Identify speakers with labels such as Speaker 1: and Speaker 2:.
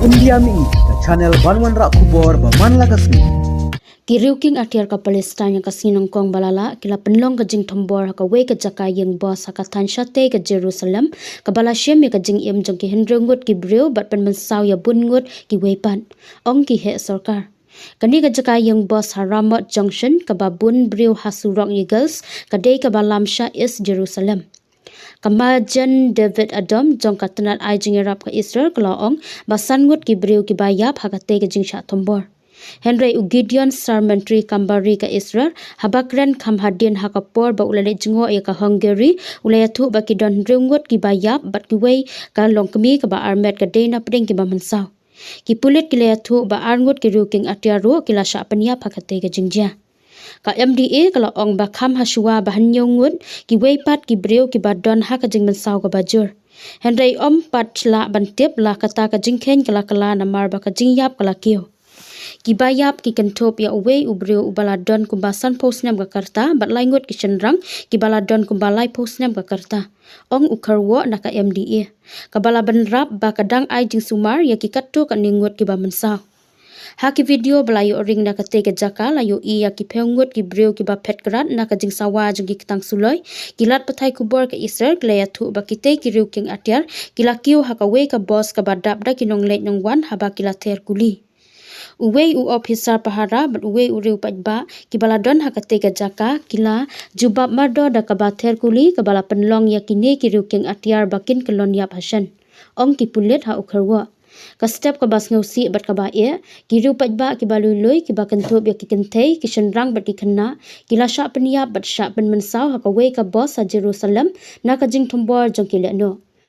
Speaker 1: India mi ke channel Banwan Rak Kubor Baman Lagasmi.
Speaker 2: Kiriuking atiar ka Palestine yang kasinong kong balala kila penlong ka jingthombor ka we ka jaka ieng boss ka tansyate ka Jerusalem ka balashem ka jing im jong ki hendrengut ki breu bat pen mensaw ya bungut ki wepan ong ki he sarkar kani ka jaka ieng boss Haramot Junction ka babun breu hasurong eagles ka day ka balamsha is Jerusalem Kamajan David Adam jong ka tenat ai jing Arab ka Israel kelaong basangut ki breu ki bayap hakate ka jing thombor Henry Ugidion Sarmentri Kambari ka Israel habakren kamhadin hakapor ba ulale jingo ya ka Hungary ulayatu ba ki don rengut ki bayap bat ki wei ka longkemi ka ba armet ka dena pring ki ba mensaw ki pulit ki layatu ba arngut ki ruking atiaru ki la sha pania phakate ka jingjia ka MDA kala ong ba kham hasua ba hanyongut ki wei pat ki breu ki ba don ha ka jing mensaw ka bajur Henry om pat la bantip la kata ka jingkhen kala kala namar ba ka jingyap kala kiyo Kibayap ki kentop ya uwe ubreu ubaladon kumbasan posnam ka karta bat laingut ki cendrang ki baladon kumbalai posnam ka karta ong ukarwo naka MDA kabala benrap ba kadang ai jing sumar ya ki kattu ka ningut ki ba mensaw haki video belayu ring naka te ka jaka layu I ya ki pengut ki breu ki ba petgrat naka jing sawa jing ki ketang suloi kilat patai kubor ka Israel klayatu ba kite ki riuking atiar kilakiu hakawe ka boss ka badap da kinong let nong wan haba kilater kuli Uwe u officer pahara but uwe u riu pajba kibaladon hakate ka jaka kila jubab mardo da kabater kuli kabala penlong yakine ki riuking atiar bakin kelon yap hasan ong ki pulit ha ukharwa ka step ka bas ngausi bat ka ba e ki riu pajba ki balului ki bakan tob ya ki kentei ki senrang bat ki kena kila sha peniap bat sha pen mensaw ha ka we ka boss ha Jerusalem na ka jingthombor jong ki lehnoh